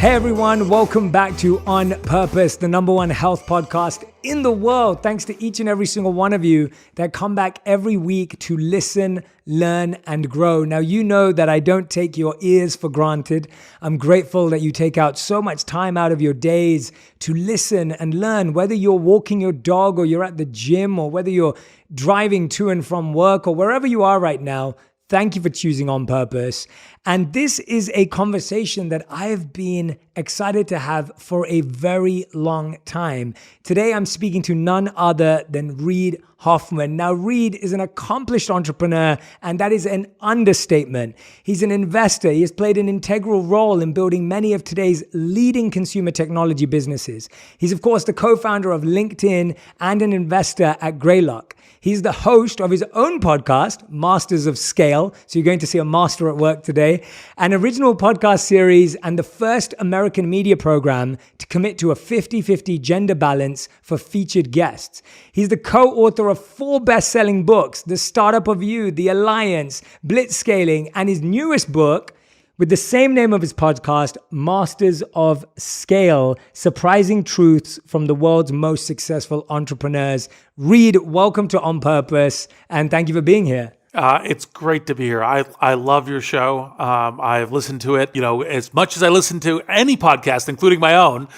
Hey everyone, welcome back to On Purpose, the number one health podcast in the world. Thanks to each and every single one of you that come back every week to listen, learn, and grow. Now, you know that I don't take your ears for granted. I'm grateful that you take out so much time out of your days to listen and learn, whether you're walking your dog or you're at the gym or whether you're driving to and from work or wherever you are right now. Thank you for choosing On Purpose. And this is a conversation that I have been excited to have for a very long time. Today, I'm speaking to none other than Reid Hoffman. Now, Reid is an accomplished entrepreneur, and that is an understatement. He's an investor. He has played an integral role in building many of today's leading consumer technology businesses. He's, of course, the co-founder of LinkedIn and an investor at Greylock. He's the host of his own podcast, Masters of Scale. So you're going to see a master at work today, an original podcast series, and the first American media program to commit to a 50-50 gender balance for featured guests. He's the co-author of 4 best-selling books, The Startup of You, The Alliance, Blitzscaling, and his newest book, with the same name of his podcast, Masters of Scale, Surprising Truths from the World's Most Successful Entrepreneurs. Reid, welcome to On Purpose, and thank you for being here. It's great to be here. I love your show. I've listened to it, as much as I listen to any podcast, including my own,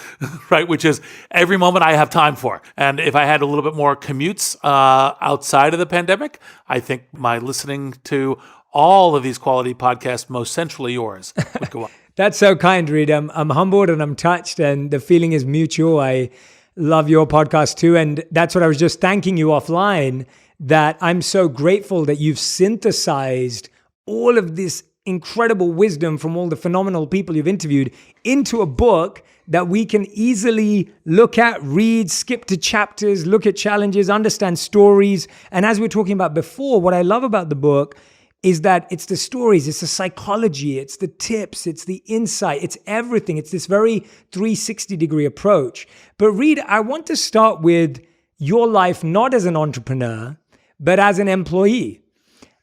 right, which is every moment I have time for. And if I had a little bit more commutes outside of the pandemic, I think my listening to all of these quality podcasts, most centrally yours, would go up. That's so kind, Reid. I'm humbled and I'm touched, and the feeling is mutual. I love your podcast too. And that's what I was just thanking you offline, that I'm so grateful that you've synthesized all of this incredible wisdom from all the phenomenal people you've interviewed into a book that we can easily look at, read, skip to chapters, look at challenges, understand stories. And as we were talking about before, what I love about the book is that it's the stories, it's the psychology, it's the tips, it's the insight, it's everything. It's this very 360-degree approach. But Reid, I want to start with your life not as an entrepreneur, but as an employee.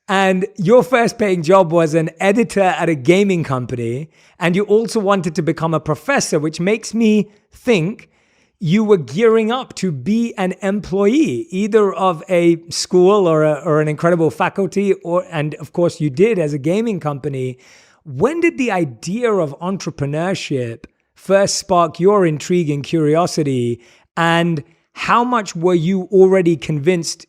And your first paying job was an editor at a gaming company, and you also wanted to become a professor, which makes me think you were gearing up to be an employee, either of a school or an incredible faculty, and of course you did as a gaming company. When did the idea of entrepreneurship first spark your intrigue and curiosity? And how much were you already convinced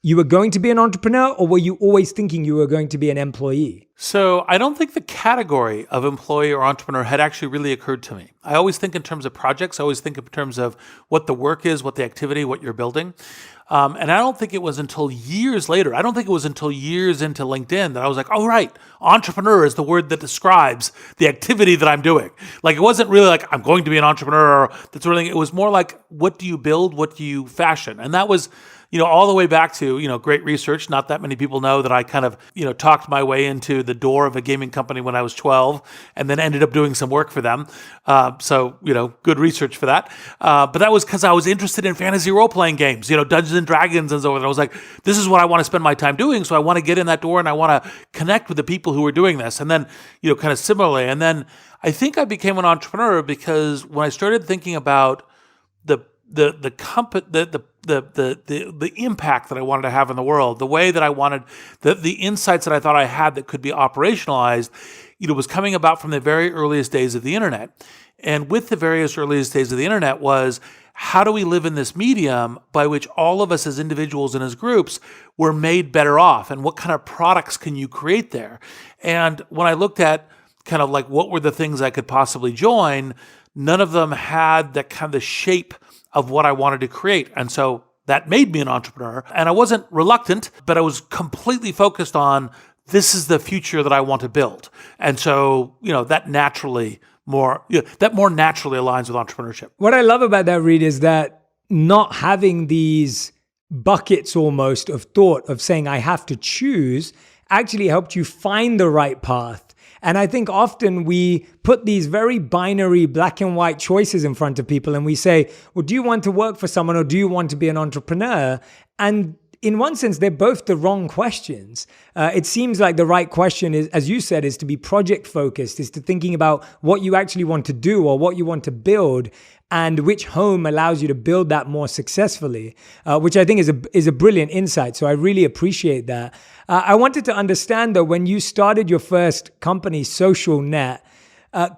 you were going to be an entrepreneur, or were you always thinking you were going to be an employee? So I don't think the category of employee or entrepreneur had actually really occurred to me. I always think in terms of projects. I always think in terms of what the work is, what the activity, what you're building. And I don't think it was until years later, I don't think it was until years into LinkedIn that I was like, oh, right, entrepreneur is the word that describes the activity that I'm doing. Like, it wasn't really like, I'm going to be an entrepreneur, or that sort of thing. It was more like, what do you build? What do you fashion? And that was, all the way back to, great research. Not that many people know that I kind of, talked my way into the door of a gaming company when I was 12 and then ended up doing some work for them. So, good research for that. But that was because I was interested in fantasy role-playing games, Dungeons and Dragons and so on. I was like, this is what I want to spend my time doing. So I want to get in that door and I want to connect with the people who are doing this. And then, kind of similarly. And then I think I became an entrepreneur because when I started thinking about the impact that I wanted to have in the world, the way that I wanted, the insights that I thought I had that could be operationalized, was coming about from the very earliest days of the internet. And with the various earliest days of the internet was, how do we live in this medium by which all of us as individuals and as groups were made better off? And what kind of products can you create there? And when I looked at kind of like what were the things I could possibly join, none of them had that kind of shape of what I wanted to create. And so that made me an entrepreneur. And I wasn't reluctant, but I was completely focused on, this is the future that I want to build. And so, that more naturally aligns with entrepreneurship. What I love about that, Reid, is that not having these buckets almost of thought of saying, I have to choose, actually helped you find the right path. And I think often we put these very binary black and white choices in front of people and we say, well, do you want to work for someone or do you want to be an entrepreneur? And in one sense, they're both the wrong questions. It seems like the right question is, as you said, is to be project focused, is to thinking about what you actually want to do or what you want to build, and which home allows you to build that more successfully, which I think is a brilliant insight. So I really appreciate that. I wanted to understand, though, when you started your first company, Social Net,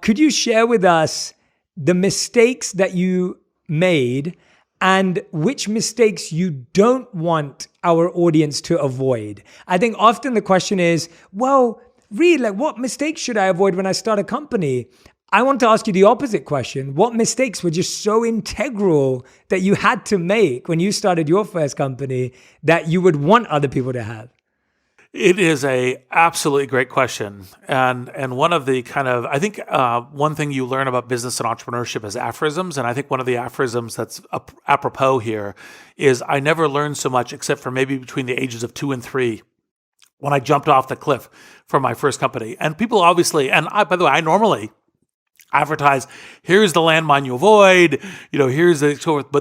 could you share with us the mistakes that you made and which mistakes you don't want our audience to avoid? I think often the question is, well, Reid, like, what mistakes should I avoid when I start a company? I want to ask you the opposite question. What mistakes were just so integral that you had to make when you started your first company that you would want other people to have? It is a absolutely great question. And one of the kind of, I think one thing you learn about business and entrepreneurship is aphorisms. And I think one of the aphorisms that's apropos here is I never learned so much except for maybe between the ages of 2 and 3 when I jumped off the cliff from my first company. And people obviously, and by the way, I normally advertise, here's the landmine you avoid, here's the so forth.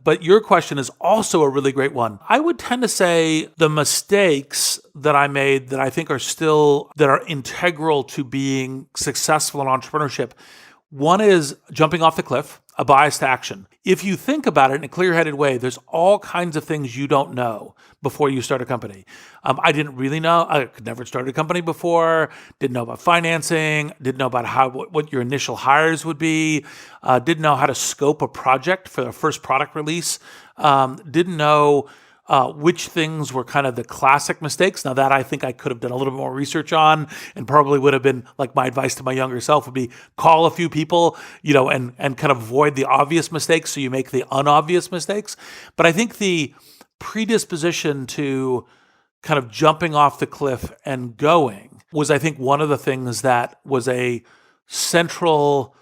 But your question is also a really great one. I would tend to say the mistakes that I made that I think that are integral to being successful in entrepreneurship. One is jumping off the cliff, a bias to action. If you think about it in a clear-headed way, there's all kinds of things you don't know before you start a company. I didn't really know. I could never started a company before, didn't know about financing, didn't know about what your initial hires would be, didn't know how to scope a project for the first product release, didn't know which things were kind of the classic mistakes. Now that I think I could have done a little bit more research on, and probably would have been like my advice to my younger self would be call a few people, and kind of avoid the obvious mistakes so you make the unobvious mistakes. But I think the predisposition to kind of jumping off the cliff and going was, I think, one of the things that was a central,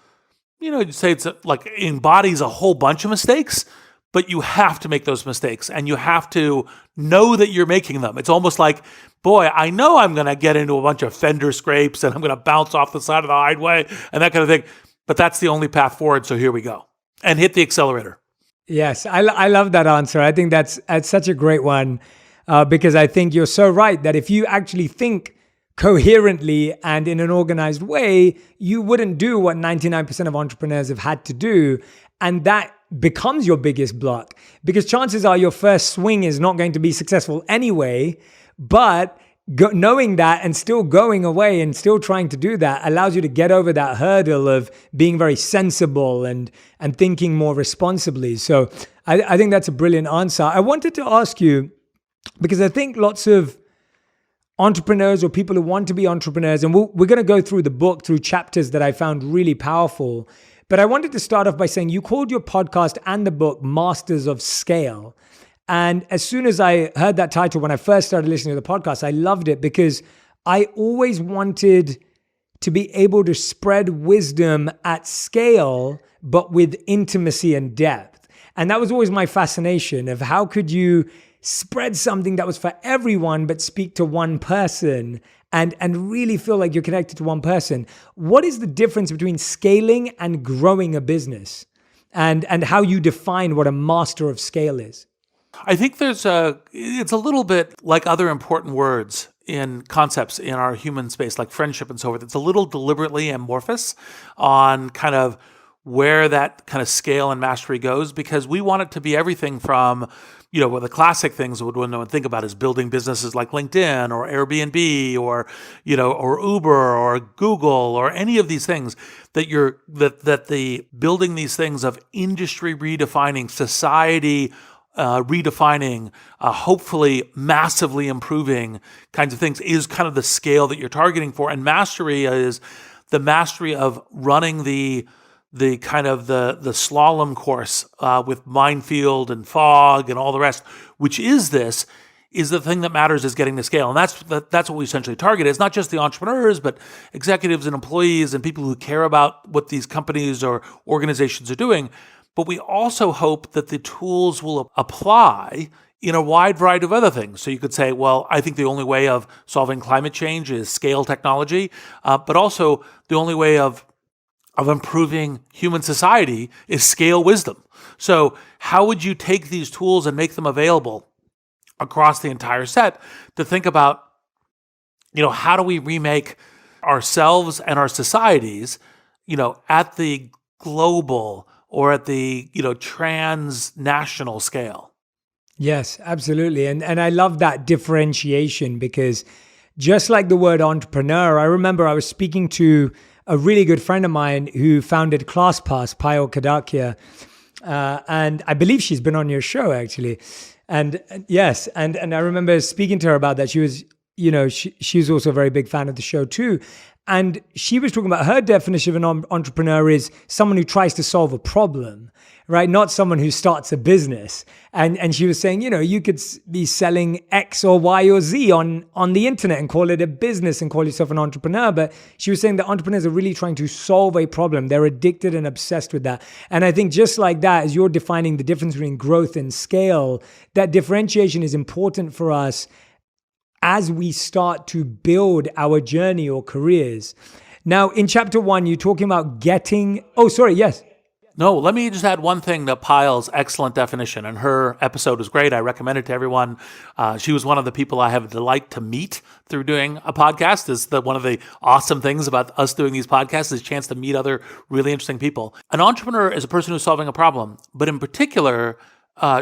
you'd say it's like embodies a whole bunch of mistakes. But you have to make those mistakes and you have to know that you're making them. It's almost like, boy, I know I'm going to get into a bunch of fender scrapes and I'm going to bounce off the side of the highway and that kind of thing. But that's the only path forward. So here we go. And hit the accelerator. Yes, I love that answer. I think that's such a great one because I think you're so right that if you actually think coherently and in an organized way, you wouldn't do what 99% of entrepreneurs have had to do. And that becomes your biggest block because chances are your first swing is not going to be successful anyway, but knowing that and still going away and still trying to do that allows you to get over that hurdle of being very sensible and thinking more responsibly. So I think that's a brilliant answer. I wanted to ask you, because I think lots of entrepreneurs or people who want to be entrepreneurs, and we're going to go through the book through chapters that I found really powerful. But I wanted to start off by saying you called your podcast and the book Masters of Scale. And as soon as I heard that title, when I first started listening to the podcast, I loved it because I always wanted to be able to spread wisdom at scale, but with intimacy and depth. And that was always my fascination of how could you spread something that was for everyone, but speak to one person and really feel like you're connected to one person. What is the difference between scaling and growing a business and how you define what a master of scale is? I think it's a little bit like other important words in concepts in our human space, like friendship and so forth. It's a little deliberately amorphous on kind of where that kind of scale and mastery goes, because we want it to be everything from, well, the classic things that one would think about is building businesses like LinkedIn or Airbnb or, or Uber or Google or any of these things that the building these things of industry redefining, society redefining, hopefully massively improving kinds of things is kind of the scale that you're targeting for. And mastery is the mastery of running the kind of the slalom course with minefield and fog and all the rest, which is the thing that matters, is getting to scale. And that's what we essentially target. It's not just the entrepreneurs, but executives and employees and people who care about what these companies or organizations are doing. But we also hope that the tools will apply in a wide variety of other things. So you could say, well, I think the only way of solving climate change is scale technology, but also the only way of improving human society is scale wisdom. So how would you take these tools and make them available across the entire set to think about, how do we remake ourselves and our societies, at the global or at the, transnational scale. Yes, absolutely. And I love that differentiation, because just like the word entrepreneur, I remember I was speaking to a really good friend of mine who founded ClassPass, Payal Kadakia, and I believe she's been on your show actually. And yes, and I remember speaking to her about that. She was, she's also a very big fan of the show too. And she was talking about her definition of an entrepreneur is someone who tries to solve a problem, right? Not someone who starts a business. And she was saying, you could be selling X or Y or Z on the internet and call it a business and call yourself an entrepreneur. But she was saying that entrepreneurs are really trying to solve a problem. They're addicted and obsessed with that. And I think just like that, as you're defining the difference between growth and scale, that differentiation is important for us as we start to build our journey or careers. Now, in chapter 1, you're talking about getting... Oh, sorry, yes. No, let me just add one thing to Payal's excellent definition, and her episode was great. I recommend it to everyone. She was one of the people I have the delight to meet through doing a podcast. One of the awesome things about us doing these podcasts is a chance to meet other really interesting people. An entrepreneur is a person who's solving a problem, but in particular,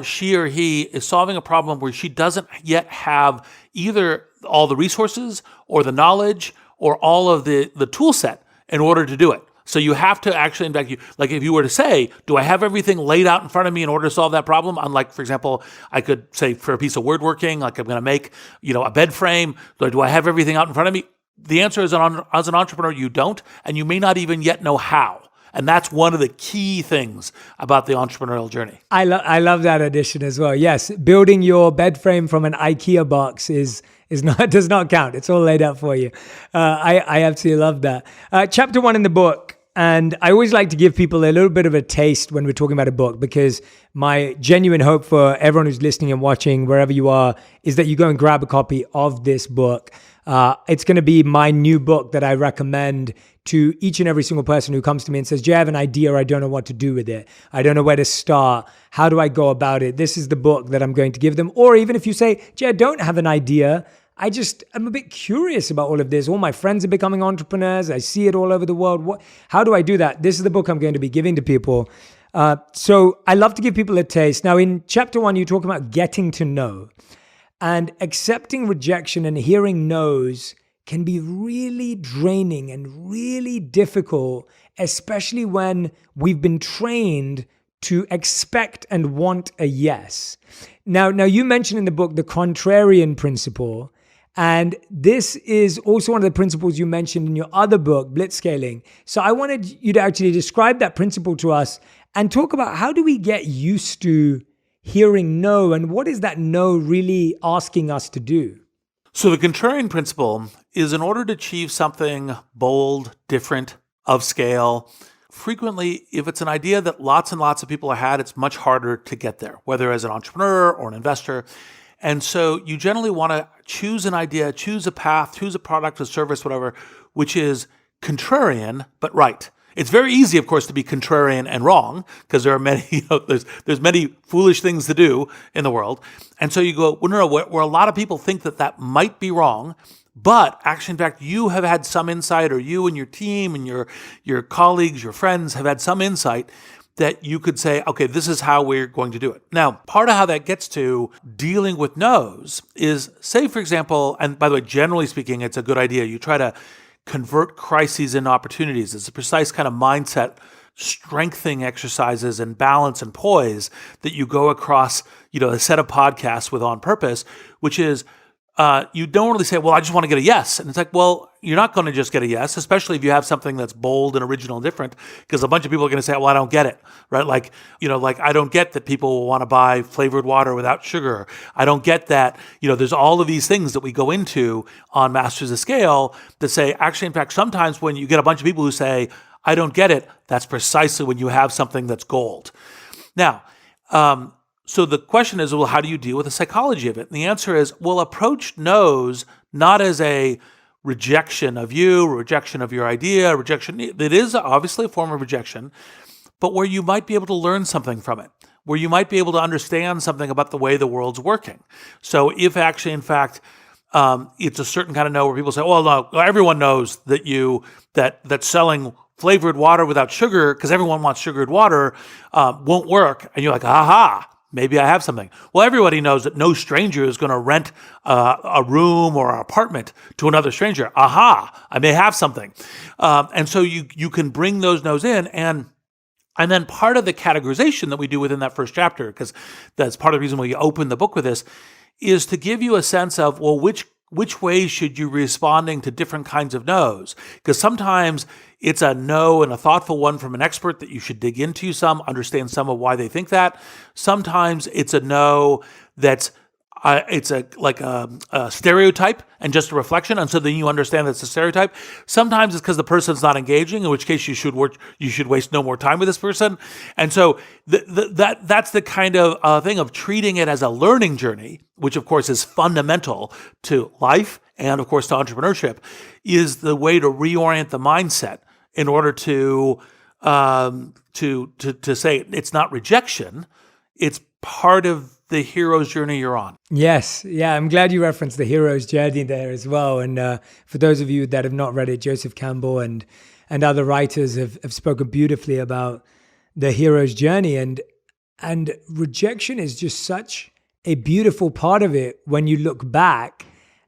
she or he is solving a problem where she doesn't yet have either all the resources or the knowledge or all of the tool set in order to do it. So you have to actually, in fact, if you were to say, do I have everything laid out in front of me in order to solve that problem? Unlike, for example, I could say for a piece of woodworking, like I'm going to make, a bed frame. Do I have everything out in front of me? The answer is, as an entrepreneur, you don't, and you may not even yet know how. And that's one of the key things about the entrepreneurial journey. I love that addition as well. Yes, building your bed frame from an IKEA box does not count. It's all laid out for you. I absolutely love that. Chapter 1 in the book, and I always like to give people a little bit of a taste when we're talking about a book, because my genuine hope for everyone who's listening and watching, wherever you are, is that you go and grab a copy of this book. It's going to be my new book that I recommend to each and every single person who comes to me and says, Jay, I have an idea. I don't know what to do with it. I don't know where to start. How do I go about it? This is the book that I'm going to give them. Or even if you say, Jay, I don't have an idea. I'm a bit curious about all of this. All my friends are becoming entrepreneurs. I see it all over the world. How do I do that? This is the book I'm going to be giving to people. So I love to give people a taste. Now, in chapter 1, you talk about getting to know. And accepting rejection and hearing no's can be really draining and really difficult, especially when we've been trained to expect and want a yes. Now you mentioned in the book the contrarian principle, and this is also one of the principles you mentioned in your other book, Blitzscaling. So I wanted you to actually describe that principle to us and talk about how do we get used to hearing no, and what is that no really asking us to do? So the contrarian principle is, in order to achieve something bold, different, of scale, frequently, if it's an idea that lots and lots of people have had, it's much harder to get there, whether as an entrepreneur or an investor. And so you generally want to choose an idea, choose a path, choose a product, a service, whatever, which is contrarian, but right. It's very easy, of course, to be contrarian and wrong, because there are many, there's many foolish things to do in the world. And so you go, well, no, where a lot of people think that might be wrong, but actually, in fact, you have had some insight, or you and your team and your colleagues, your friends have had some insight that you could say, okay, this is how we're going to do it. Now, part of how that gets to dealing with no's is, say, for example, and by the way, generally speaking, it's a good idea. You try to convert crises into opportunities. It's a precise kind of mindset strengthening exercises and balance and poise that you go across, a set of podcasts with On Purpose, which is you don't really say, well, I just want to get a yes. And it's like, well, you're not going to just get a yes, especially if you have something that's bold and original and different, because a bunch of people are going to say, well, I don't get it, right? Like I don't get that people will want to buy flavored water without sugar. I don't get that, there's all of these things that we go into on Masters of Scale that say, actually, in fact, sometimes when you get a bunch of people who say, I don't get it, that's precisely when you have something that's gold. Now, so the question is, well, how do you deal with the psychology of it? And the answer is, well, approach no's not as a rejection of you, rejection of your idea, rejection. It is obviously a form of rejection, but where you might be able to learn something from it, where you might be able to understand something about the way the world's working. So if actually, in fact, it's a certain kind of no where people say, well, no, everyone knows that that selling flavored water without sugar, because everyone wants sugared water, won't work. And you're like, aha, maybe I have something. Well, everybody knows that no stranger is going to rent a room or an apartment to another stranger. Aha, I may have something. And so you can bring those no's in. And then part of the categorization that we do within that first chapter, because that's part of the reason why you open the book with this, is to give you a sense of, well, which ways should you be responding to different kinds of no's? Because sometimes it's a no and a thoughtful one from an expert that you should dig into understand some of why they think that. Sometimes it's a no that's it's a stereotype and just a reflection, and so then you understand that it's a stereotype. Sometimes it's because the person's not engaging, in which case you should waste no more time with this person. And so that's the kind of thing of treating it as a learning journey, which of course is fundamental to life and of course to entrepreneurship, is the way to reorient the mindset in order to say it's not rejection, it's part of the hero's journey you're on. Yes. Yeah. I'm glad you referenced the hero's journey there as well. And for those of you that have not read it, Joseph Campbell and other writers have spoken beautifully about the hero's journey. And rejection is just such a beautiful part of it when you look back.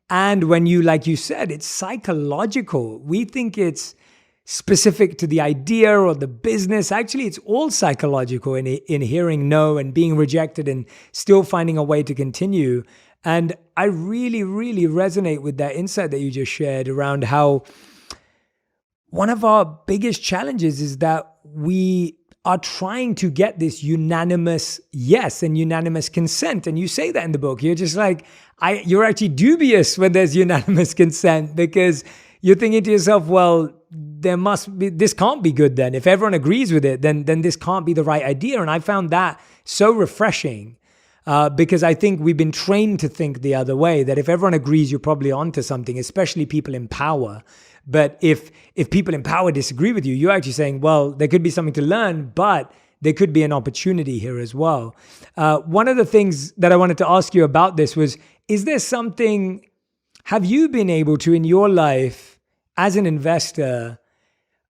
And when you, like you said, it's psychological. We think it's specific to the idea or the business. Actually, it's all psychological in hearing no and being rejected and still finding a way to continue. And I really, really resonate with that insight that you just shared around how one of our biggest challenges is that we are trying to get this unanimous yes and unanimous consent. And you say that in the book. You're just like, you're actually dubious when there's unanimous consent, because you're thinking to yourself, well, this can't be good then. If everyone agrees with it, then this can't be the right idea. And I found that so refreshing because I think we've been trained to think the other way, that if everyone agrees, you're probably onto something, especially people in power. But if people in power disagree with you, you're actually saying, well, there could be something to learn, but there could be an opportunity here as well. One of the things that I wanted to ask you about this was, is there something, have you been able to in your life as an investor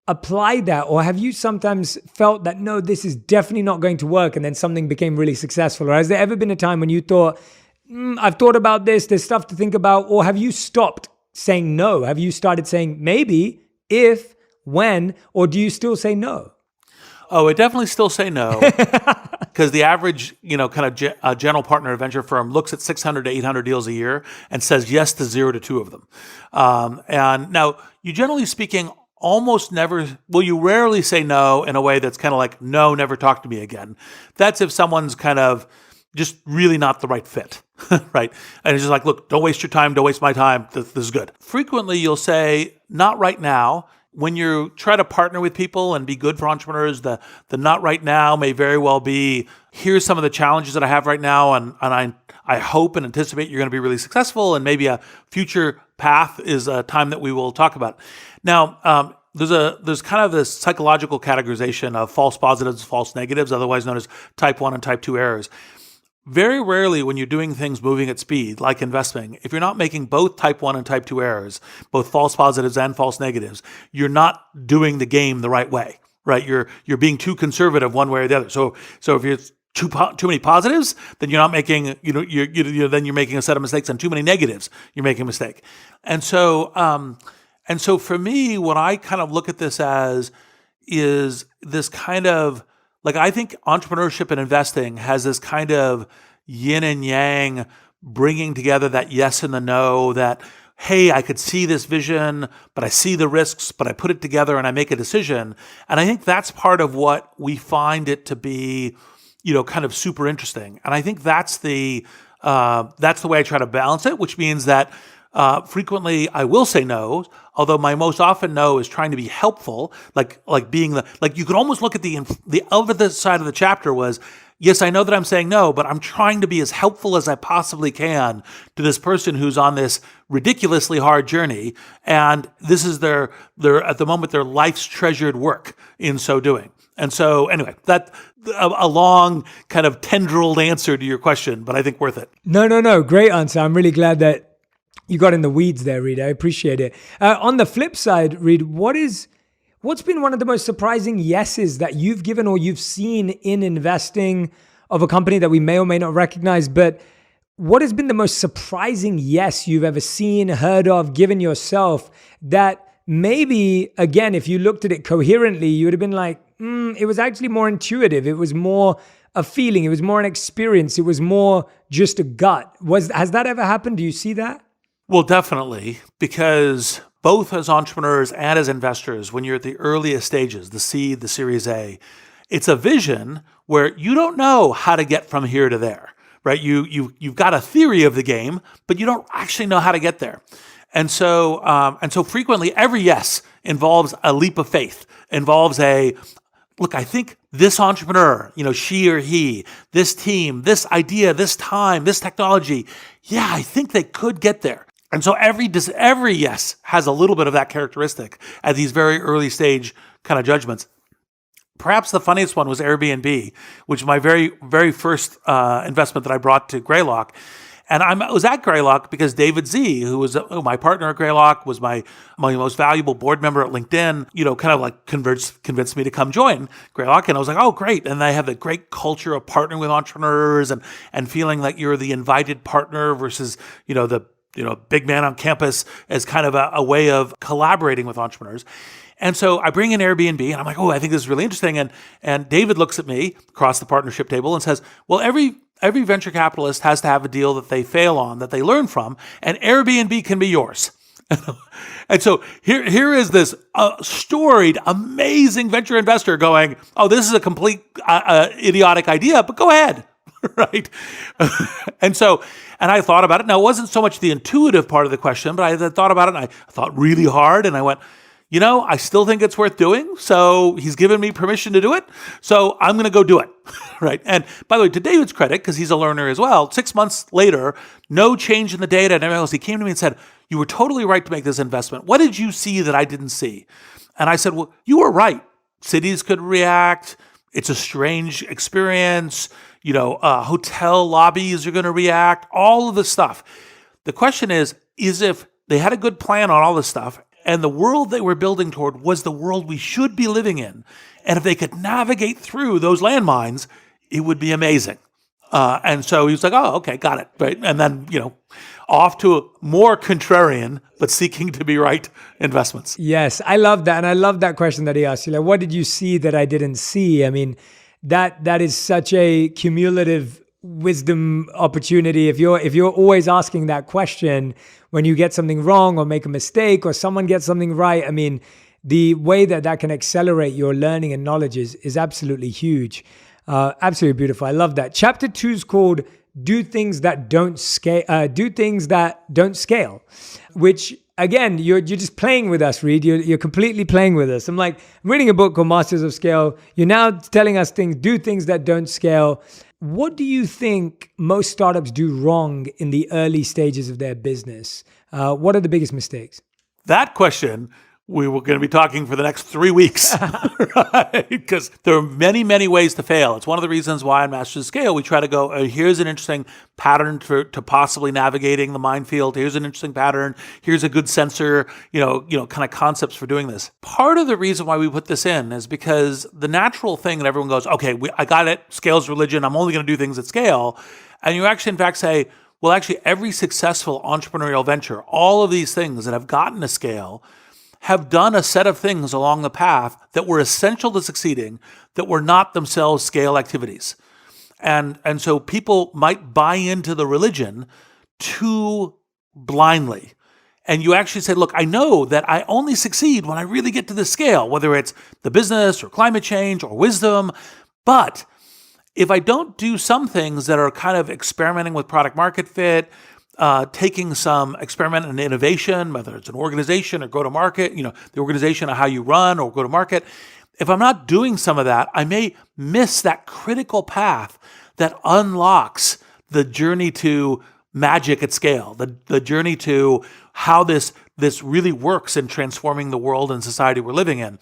apply that, or have you sometimes felt that, no, this is definitely not going to work, and then something became really successful? Or has there ever been a time when you thought, I've thought about this, there's stuff to think about, or have you stopped saying no? Have you started saying maybe, if, when, or do you still say no? Oh, I definitely still say no, because the average, kind of general partner venture firm looks at 600 to 800 deals a year and says yes to 0 to 2 of them. And now, you generally speaking, you rarely say no in a way that's kind of like, no, never talk to me again. That's if someone's kind of just really not the right fit, right? And it's just like, look, don't waste your time, don't waste my time, this is good. Frequently, you'll say, not right now. When you try to partner with people and be good for entrepreneurs, the not right now may very well be, here's some of the challenges that I have right now, and I hope and anticipate you're going to be really successful, and maybe a future path is a time that we will talk about. Now, there's kind of this psychological categorization of false positives, false negatives, otherwise known as type 1 and type 2 errors. Very rarely when you're doing things moving at speed, like investing, if you're not making both type 1 and type 2 errors, both false positives and false negatives, you're not doing the game the right way, right? You're being too conservative one way or the other. So if you're too many positives, then you're not making, then you're making a set of mistakes, and too many negatives, you're making a mistake. And so for me, what I kind of look at this as is this kind of, like, I think entrepreneurship and investing has this kind of yin and yang, bringing together that yes and the no, that, hey, I could see this vision, but I see the risks, but I put it together and I make a decision. And I think that's part of what we find it to be, kind of super interesting. And I think that's the way I try to balance it, which means that frequently I will say no, although my most often no is trying to be helpful, like being you could almost look at the other side of the chapter was, yes, I know that I'm saying no, but I'm trying to be as helpful as I possibly can to this person who's on this ridiculously hard journey, and this is their at the moment their life's treasured work in so doing. And so anyway, that a long kind of tendrilled answer to your question, but I think worth it. No. Great answer. I'm really glad that you got in the weeds there, Reid. I appreciate it. On the flip side, Reid, what's been one of the most surprising yeses that you've given or you've seen in investing of a company that we may or may not recognize? But what has been the most surprising yes you've ever seen, heard of, given yourself that maybe, again, if you looked at it coherently, you would have been like, it was actually more intuitive. It was more a feeling. It was more an experience. It was more just a gut. Has that ever happened? Do you see that? Well, definitely, because both as entrepreneurs and as investors, when you're at the earliest stages, the seed, the Series A, it's a vision where you don't know how to get from here to there, right? You've got a theory of the game, but you don't actually know how to get there. And so frequently every yes involves a leap of faith, involves look, I think this entrepreneur, she or he, this team, this idea, this time, this technology, yeah, I think they could get there. And so every yes has a little bit of that characteristic at these very early stage kind of judgments. Perhaps the funniest one was Airbnb, which is my very, very first investment that I brought to Greylock. And I was at Greylock because David Z, who was my partner at Greylock, was my most valuable board member at LinkedIn, kind of like convinced me to come join Greylock. And I was like, oh, great. And they have a great culture of partnering with entrepreneurs and feeling like you're the invited partner versus, the big man on campus as kind of a way of collaborating with entrepreneurs. And so I bring in Airbnb and I'm like, oh, I think this is really interesting. And David looks at me across the partnership table and says, well, every venture capitalist has to have a deal that they fail on, that they learn from, and Airbnb can be yours. And so here is this storied, amazing venture investor going, oh, this is a complete idiotic idea, but go ahead, right? And I thought about it. Now, it wasn't so much the intuitive part of the question, but I thought about it, and I thought really hard, and I went, I still think it's worth doing. So he's given me permission to do it. So I'm going to go do it. Right. And by the way, to David's credit, because he's a learner as well, 6 months later, no change in the data and everything else, he came to me and said, you were totally right to make this investment. What did you see that I didn't see? And I said, well, you were right. Cities could react. It's a strange experience. Hotel lobbies are going to react, all of this stuff. The question is if they had a good plan on all this stuff, and the world they were building toward was the world we should be living in. And if they could navigate through those landmines, it would be amazing. And so he was like, oh, okay, got it. Right. And then, off to a more contrarian, but seeking to be right investments. Yes, I love that. And I love that question that he asked you. Like, what did you see that I didn't see? I mean, that is such a cumulative wisdom opportunity. If you're always asking that question when you get something wrong or make a mistake or someone gets something right, I mean, the way that can accelerate your learning and knowledge is absolutely huge. Absolutely beautiful. I love that. Chapter 2 is called Do Things That Don't Scale, which again, you're just playing with us, Reid. You're completely playing with us. I'm reading a book called Masters of Scale. You're now telling us do things that don't scale. What do you think most startups do wrong in the early stages of their business? What are the biggest mistakes? That question, we were going to be talking for the next 3 weeks, right? Because there are many, many ways to fail. It's one of the reasons why on Masters of Scale, we try to go, here's an interesting pattern to possibly navigating the minefield. Here's an interesting pattern. Here's a good sensor, kind of concepts for doing this. Part of the reason why we put this in is because the natural thing that everyone goes, okay, I got it. Scale's religion. I'm only going to do things at scale. And you actually, in fact, say, well, actually, every successful entrepreneurial venture, all of these things that have gotten to scale have done a set of things along the path that were essential to succeeding that were not themselves scale activities. And so people might buy into the religion too blindly. And you actually say, look, I know that I only succeed when I really get to this scale, whether it's the business or climate change or wisdom. But if I don't do some things that are kind of experimenting with product market fit, taking some experiment and innovation, whether it's an organization or go to market, the organization of how you run or go to market. If I'm not doing some of that, I may miss that critical path that unlocks the journey to magic at scale, the journey to how this really works in transforming the world and society we're living in.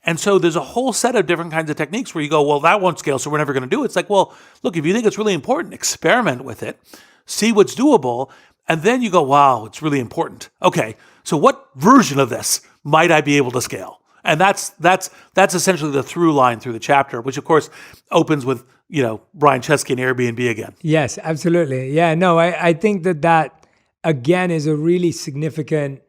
And so there's a whole set of different kinds of techniques where you go, well, that won't scale, so we're never going to do it. It's like, well, look, if you think it's really important, experiment with it, see what's doable, and then you go, wow, it's really important. Okay, so what version of this might I be able to scale? And that's essentially the through line through the chapter, which of course opens with, Brian Chesky and Airbnb again. Yes, absolutely. Yeah, no, I think that again is a really significant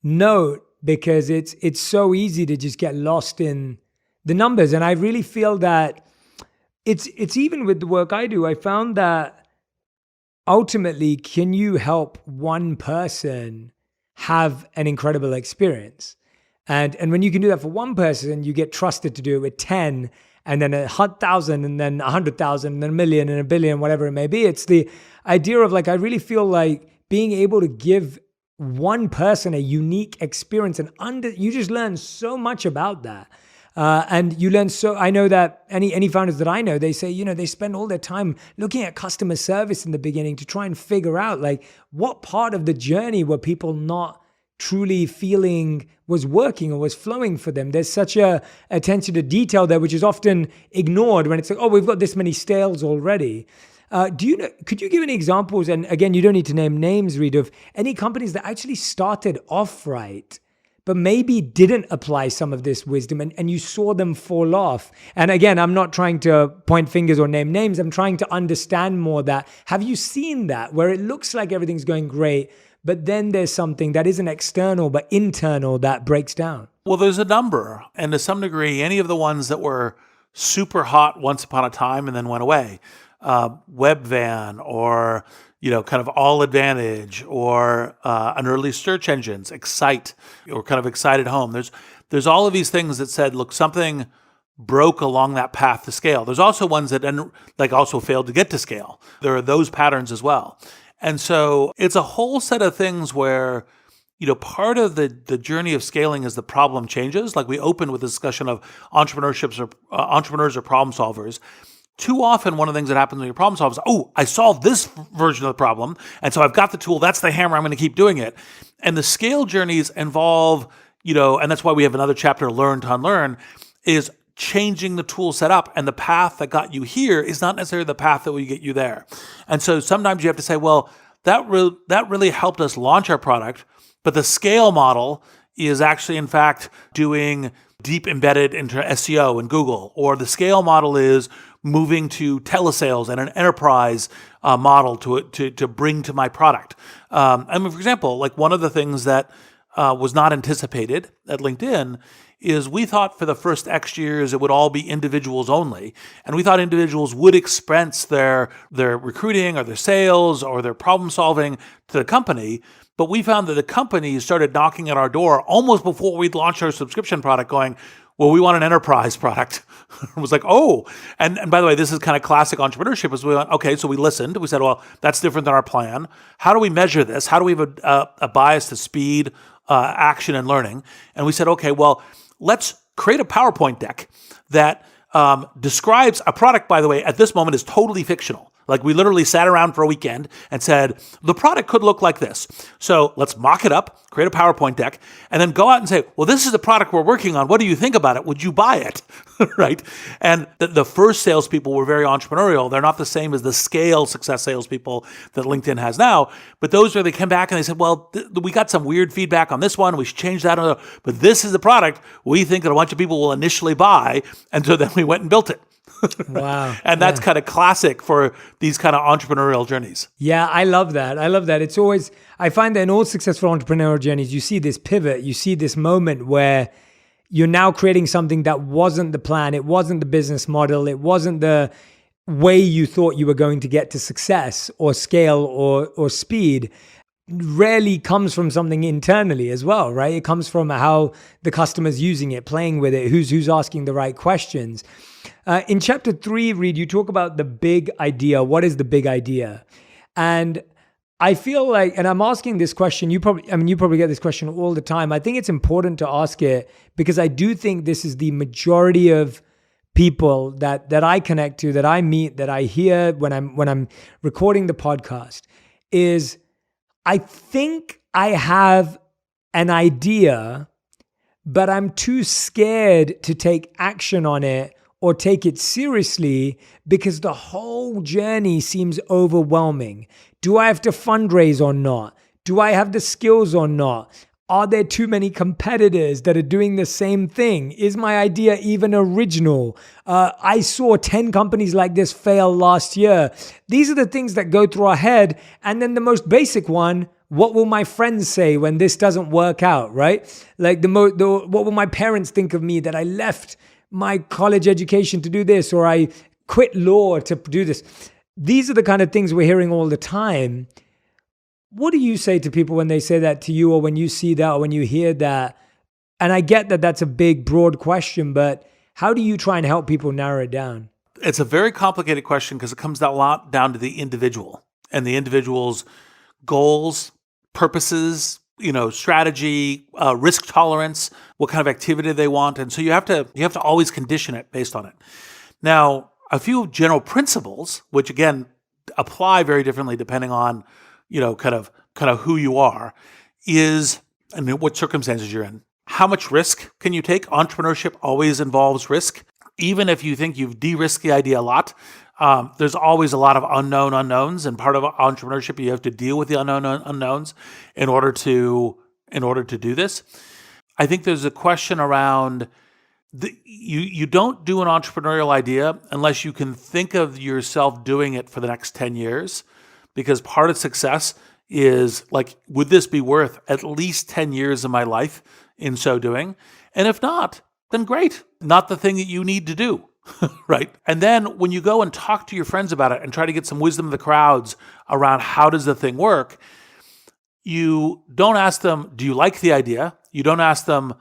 note, because it's so easy to just get lost in the numbers. And I really feel that it's even with the work I do, I found that ultimately, can you help one person have an incredible experience? And when you can do that for one person, you get trusted to do it with 10, and then 1,000, and then 100,000, and then 1,000,000 and 1,000,000,000, whatever it may be. It's the idea of I really feel like being able to give one person a unique experience, and you just learn so much about that. And you learn I know that any founders that I know, they say, they spend all their time looking at customer service in the beginning to try and figure out what part of the journey were people not truly feeling was working or was flowing for them. There's such a attention to detail there, which is often ignored when it's like, oh, we've got this many sales already. Could you give any examples? And again, you don't need to name names, Reid, of any companies that actually started off right, but maybe didn't apply some of this wisdom, and you saw them fall off. And again, I'm not trying to point fingers or name names. I'm trying to understand more that. Have you seen that where it looks like everything's going great, but then there's something that isn't external but internal that breaks down? Well, there's a number. And to some degree, any of the ones that were super hot once upon a time and then went away, Webvan, or kind of All Advantage, or an early search engines, Excite, or kind of Excited Home. There's all of these things that said, look, something broke along that path to scale. There's also ones that also failed to get to scale. There are those patterns as well. And so it's a whole set of things where, part of the journey of scaling is the problem changes. Like we opened with a discussion of entrepreneurs or problem solvers. Too often, one of the things that happens when you're problem solvers is, oh, I solved this version of the problem, and so I've got the tool, that's the hammer, I'm going to keep doing it. And the scale journeys involve, and that's why we have another chapter, Learn to Unlearn, is changing the tool setup, and the path that got you here is not necessarily the path that will get you there. And so sometimes you have to say, well, that really helped us launch our product, but the scale model is actually, in fact, doing deep embedded into SEO in Google, or the scale model is moving to telesales and an enterprise model to bring to my product. For example, one of the things that was not anticipated at LinkedIn is we thought for the first X years it would all be individuals only, and we thought individuals would expense their recruiting or their sales or their problem solving to the company. But we found that the companies started knocking at our door almost before we'd launched our subscription product, going, well, we want an enterprise product. It was like, oh, and by the way, this is kind of classic entrepreneurship. Is we went, okay, so we listened. We said, well, that's different than our plan. How do we measure this? How do we have a bias to speed, action, and learning? And we said, okay, well, let's create a PowerPoint deck that describes a product, by the way, at this moment is totally fictional. We literally sat around for a weekend and said, the product could look like this. So let's mock it up, create a PowerPoint deck, and then go out and say, well, this is the product we're working on. What do you think about it? Would you buy it? Right? And the first salespeople were very entrepreneurial. They're not the same as the scale success salespeople that LinkedIn has now. But those where they came back and they said, well, we got some weird feedback on this one. We should change that. But this is the product we think that a bunch of people will initially buy. And so then we went and built it. Wow. And that's kind of classic for these kind of entrepreneurial journeys. Yeah, I love that. It's always, I find that in all successful entrepreneurial journeys, you see this pivot, you see this moment where you're now creating something that wasn't the plan, it wasn't the business model, it wasn't the way you thought you were going to get to success or scale or speed. Rarely comes from something internally as well, right? It comes from how the customer's using it, playing with it, who's asking the right questions. In chapter 3, Reid, you talk about the big idea. What is the big idea? And I feel like, and I'm asking this question, you probably get this question all the time. I think it's important to ask it because I do think this is the majority of people that I connect to, that I meet, that I hear when I'm recording the podcast, is I think I have an idea, but I'm too scared to take action on it or take it seriously because the whole journey seems overwhelming. Do I have to fundraise or not? Do I have the skills or not? Are there too many competitors that are doing the same thing? Is my idea even original? I saw 10 companies like this fail last year. These are the things that go through our head. And then the most basic one, what will my friends say when this doesn't work out, right? Like what will my parents think of me that I left my college education to do this, or I quit law to do this? These are the kind of things we're hearing all the time. What do you say to people when they say that to you, or when you see that, or when you hear that? And I get that that's a big, broad question, but how do you try and help people narrow it down? It's a very complicated question because it comes a lot down to the individual and the individual's goals, purposes, strategy, risk tolerance, what kind of activity they want. And so you have to always condition it based on it. Now, a few general principles, which again apply very differently depending on kind of who you are, is, and what circumstances you're in. How much risk can you take? Entrepreneurship always involves risk. Even if you think you've de-risked the idea a lot, there's always a lot of unknown unknowns, and part of entrepreneurship, you have to deal with the unknown unknowns in order to do this. I think there's a question around you don't do an entrepreneurial idea unless you can think of yourself doing it for the next 10 years. Because part of success is like, would this be worth at least 10 years of my life in so doing? And if not, then great. Not the thing that you need to do, right? And then when you go and talk to your friends about it and try to get some wisdom of the crowds around how does the thing work, you don't ask them, do you like the idea? You don't ask them,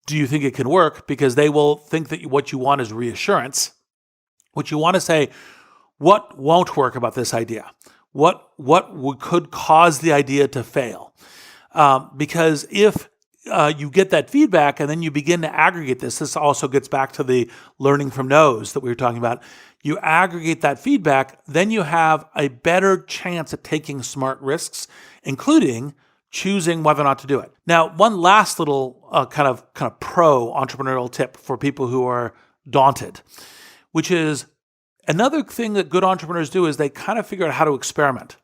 do you think it can work? Because they will think that what you want is reassurance. What you want to say, what won't work about this idea? What could cause the idea to fail? Because if you get that feedback and then you begin to aggregate this also gets back to the learning from no's that we were talking about. You aggregate that feedback, then you have a better chance at taking smart risks, including choosing whether or not to do it. Now, one last little kind of pro entrepreneurial tip for people who are daunted, which is, another thing that good entrepreneurs do is they kind of figure out how to experiment.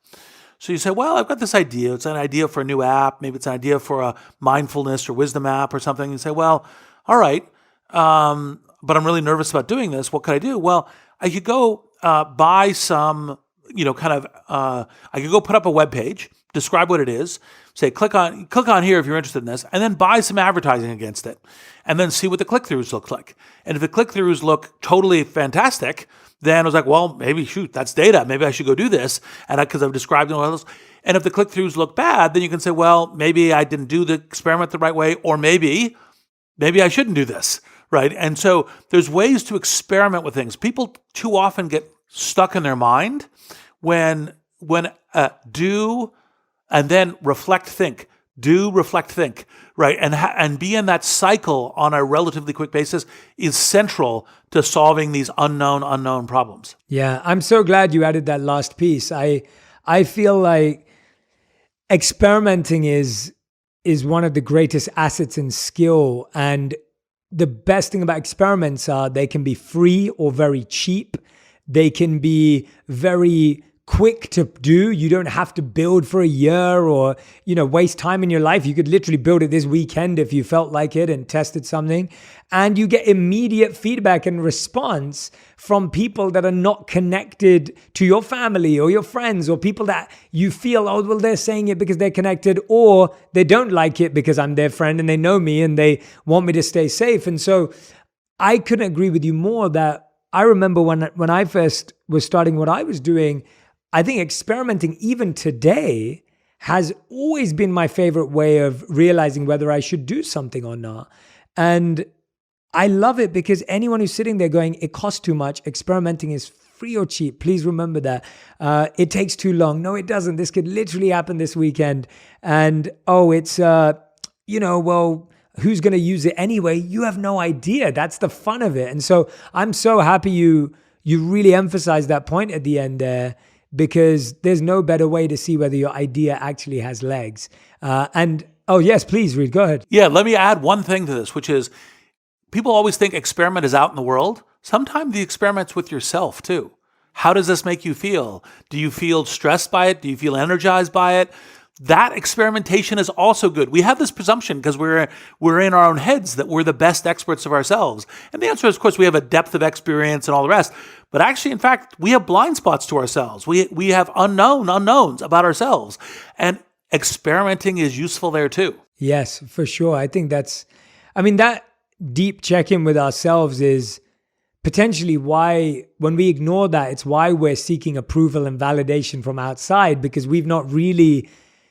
So you say, well, I've got this idea. It's an idea for a new app. Maybe it's an idea for a mindfulness or wisdom app or something. You say, well, all right, but I'm really nervous about doing this. What could I do? Well, I could go buy some, I could go put up a web page, describe what it is, say, click on here if you're interested in this, and then buy some advertising against it, and then see what the click-throughs look like. And if the click-throughs look totally fantastic, then I was like, well, maybe, that's data. Maybe I should go do this. And because I've described it all else. And if the click-throughs look bad, then you can say, well, maybe I didn't do the experiment the right way, or maybe I shouldn't do this, right? And so there's ways to experiment with things. People too often get stuck in their mind when do and then reflect, think. Do, reflect, think, right? And be in that cycle on a relatively quick basis is central to solving these unknown problems. Yeah, I'm so glad you added that last piece. I feel like experimenting is one of the greatest assets and skill. And the best thing about experiments are they can be free or very cheap. They can be very quick to do. You don't have to build for a year or, waste time in your life. You could literally build it this weekend if you felt like it and tested something. And you get immediate feedback and response from people that are not connected to your family or your friends, or people that you feel, oh, well, they're saying it because they're connected, or they don't like it because I'm their friend and they know me and they want me to stay safe. And so I couldn't agree with you more that I remember when I first was starting what I was doing, I think experimenting even today has always been my favorite way of realizing whether I should do something or not. And I love it because anyone who's sitting there going, it costs too much, experimenting is free or cheap. Please remember that. It takes too long. No, it doesn't. This could literally happen this weekend. And, it's, well, who's going to use it anyway? You have no idea. That's the fun of it. And so I'm so happy you really emphasized that point at the end there, because there's no better way to see whether your idea actually has legs. And Oh, yes, please, Reid, go ahead. Yeah, let me add one thing to this, which is people always think experiment is out in the world. Sometimes the experiment's with yourself too. How does this make you feel? Do you feel stressed by it? Do you feel energized by it? That experimentation is also good. We have this presumption because we're in our own heads that we're the best experts of ourselves. And the answer is, of course, we have a depth of experience and all the rest. But actually, in fact, we have blind spots to ourselves. We have unknowns about ourselves. And experimenting is useful there too. Yes, for sure. I think that deep check-in with ourselves is potentially why, when we ignore that, it's why we're seeking approval and validation from outside, because we've not really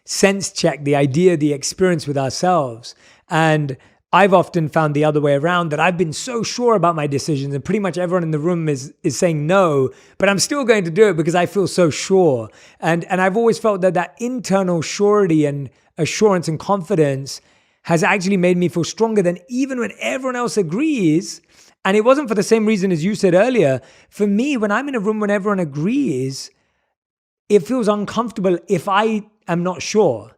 sense-checked the idea, the experience with ourselves. And I've often found the other way around, that I've been so sure about my decisions and pretty much everyone in the room is saying no, but I'm still going to do it because I feel so sure. And I've always felt that internal surety and assurance and confidence has actually made me feel stronger than even when everyone else agrees. And it wasn't for the same reason as you said earlier. For me, when I'm in a room when everyone agrees, it feels uncomfortable if I am not sure.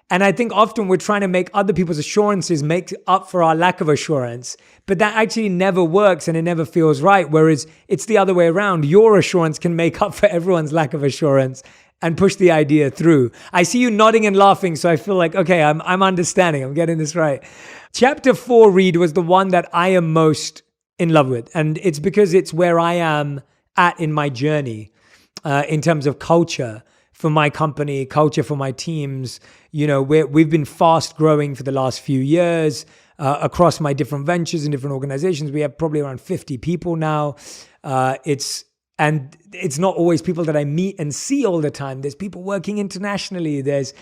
And I think often we're trying to make other people's assurances make up for our lack of assurance, but that actually never works and it never feels right. Whereas it's the other way around. Your assurance can make up for everyone's lack of assurance and push the idea through. I see you nodding and laughing, so I feel like, okay, I'm understanding. I'm getting this right. Chapter 4, Reid, was the one that I am most in love with. And it's because it's where I am at in my journey in terms of culture for my company, culture for my teams. You know, we've been fast growing for the last few years across my different ventures and different organizations. We have probably around 50 people now. It's not always people that I meet and see all the time. There's people working internationally. There's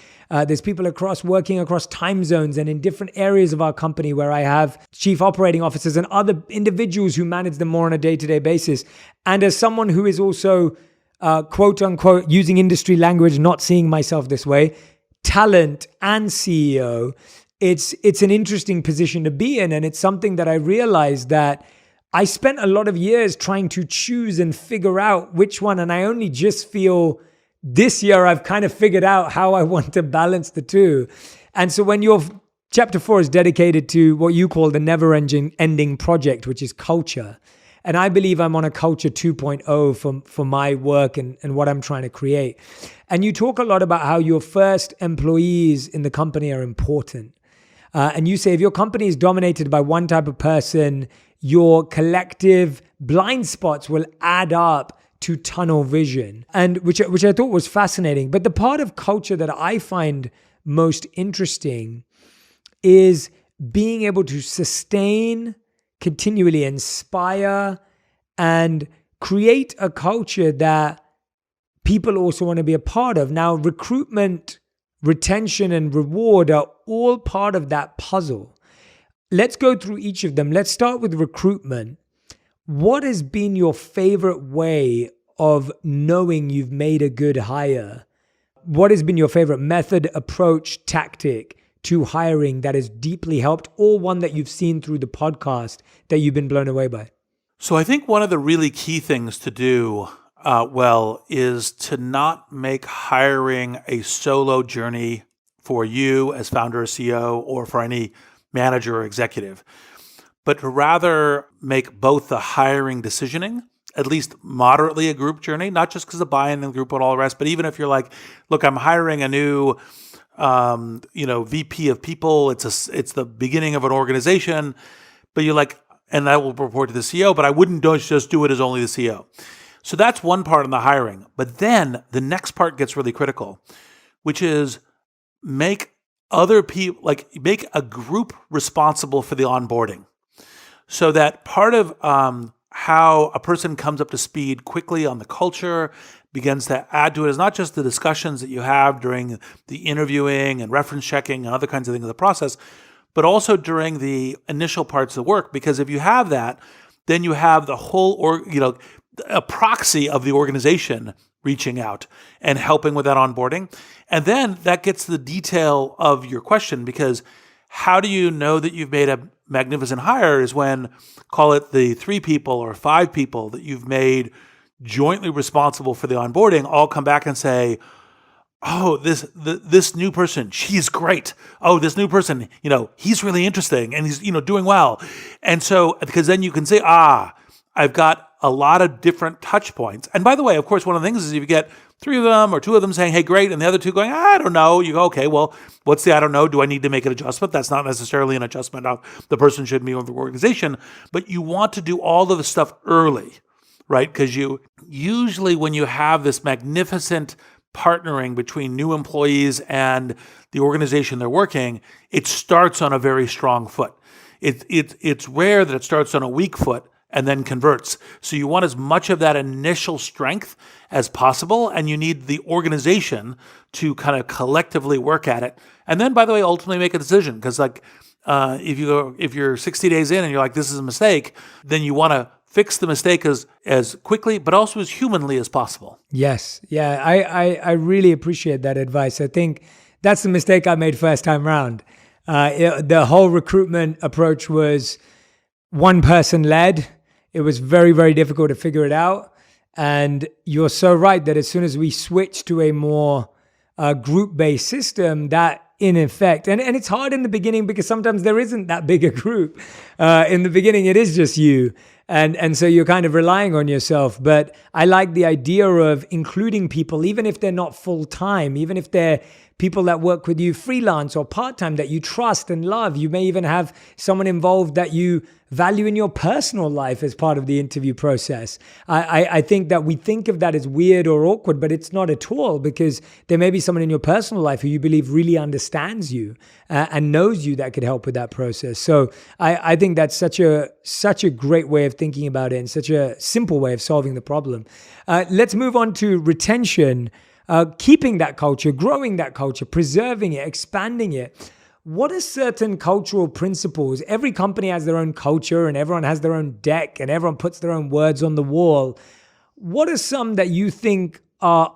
people working across time zones and in different areas of our company where I have chief operating officers and other individuals who manage them more on a day-to-day basis. And as someone who is also quote unquote, using industry language, not seeing myself this way, talent and CEO, it's an interesting position to be in. And it's something that I realized that I spent a lot of years trying to choose and figure out which one. And I only just feel this year I've kind of figured out how I want to balance the two. And so when your chapter 4 is dedicated to what you call the never-ending project, which is culture. And I believe I'm on a culture 2.0 for my work and what I'm trying to create. And you talk a lot about how your first employees in the company are important. And you say if your company is dominated by one type of person, your collective blind spots will add up to tunnel vision, and which I thought was fascinating. But the part of culture that I find most interesting is being able to sustain, continually inspire, and create a culture that people also want to be a part of. Now, recruitment, retention, and reward are all part of that puzzle. Let's go through each of them. Let's start with recruitment. What has been your favorite way of knowing you've made a good hire? What has been your favorite method, approach, tactic to hiring that has deeply helped, or one that you've seen through the podcast that you've been blown away by? So I think one of the really key things to do well is to not make hiring a solo journey for you as founder or CEO or for any manager or executive, but to rather make both the hiring decisioning at least moderately a group journey, not just because of buy-in in the group and all the rest, but even if you're like, look, I'm hiring a new VP of people, it's the beginning of an organization, but you're like, and that will report to the CEO, but I wouldn't just do it as only the CEO. So that's one part in the hiring. But then the next part gets really critical, which is make other people, make a group responsible for the onboarding. So that part of how a person comes up to speed quickly on the culture, begins to add to it, is not just the discussions that you have during the interviewing and reference checking and other kinds of things in the process, but also during the initial parts of the work. Because if you have that, then you have the whole, a proxy of the organization reaching out and helping with that onboarding. And then that gets to the detail of your question, because how do you know that you've made a magnificent hire is when, call it the 3 people or 5 people that you've made jointly responsible for the onboarding, all come back and say, oh, this new person, she's great. Oh, this new person, he's really interesting and he's, doing well. And so, because then you can say, I've got a lot of different touch points. And by the way, of course, one of the things is if you get 3 of them or 2 of them saying, hey, great, and the other 2 going, I don't know, you go, okay, well, what's the I don't know? Do I need to make an adjustment? That's not necessarily an adjustment of the person should be with the organization, but you want to do all of the stuff early, right? Because you usually, when you have this magnificent partnering between new employees and the organization they're working, it starts on a very strong foot. It's rare that it starts on a weak foot and then converts. So you want as much of that initial strength as possible, and you need the organization to kind of collectively work at it. And then, by the way, ultimately make a decision. Because if you're 60 days in and you're like, this is a mistake, then you want to fix the mistake as quickly, but also as humanly as possible. Yes. Yeah, I really appreciate that advice. I think that's the mistake I made first time round. The whole recruitment approach was one person led. It was very, very difficult to figure it out. And you're so right that as soon as we switch to a more group-based system, that in effect, and it's hard in the beginning because sometimes there isn't that big a group. In the beginning, it is just you. And so you're kind of relying on yourself. But I like the idea of including people, even if they're not full-time, even if they're people that work with you freelance or part-time that you trust and love. You may even have someone involved that you value in your personal life as part of the interview process. I think that we think of that as weird or awkward, but it's not at all, because there may be someone in your personal life who you believe really understands you and knows you that could help with that process. So I think that's such a great way of thinking about it and such a simple way of solving the problem. Let's move on to retention. Keeping that culture, growing that culture, preserving it, expanding it. What are certain cultural principles? Every company has their own culture and everyone has their own deck and everyone puts their own words on the wall. What are some that you think are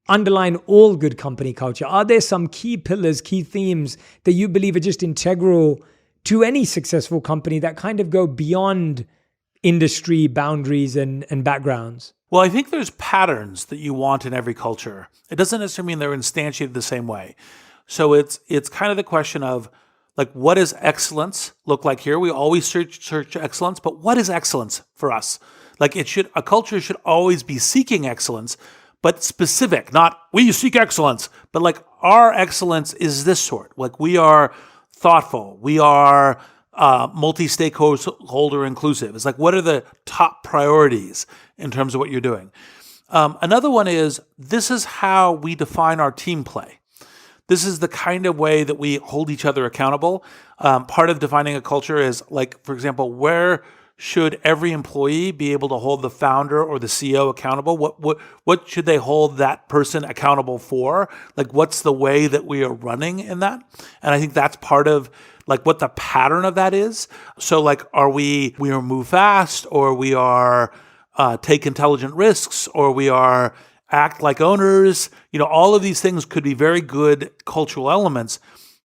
underline all good company culture? Are there some key pillars, key themes that you believe are just integral to any successful company that kind of go beyond industry boundaries and backgrounds? Well, I think there's patterns that you want in every culture. It doesn't necessarily mean they're instantiated the same way. So it's kind of the question of, like, what does excellence look like here? We always search excellence, but what is excellence for us? Like, a culture should always be seeking excellence, but specific, not we seek excellence, but like our excellence is this sort. Like, we are thoughtful, we are multi-stakeholder inclusive. It's like, what are the top priorities in terms of what you're doing? Another one is, this is how we define our team play. This is the kind of way that we hold each other accountable. Part of defining a culture is, like, for example, where should every employee be able to hold the founder or the CEO accountable? What should they hold that person accountable for? Like, what's the way that we are running in that? And I think that's part of, like, what the pattern of that is. So, like, we are move fast, or we are take intelligent risks, or we are act like owners. All of these things could be very good cultural elements,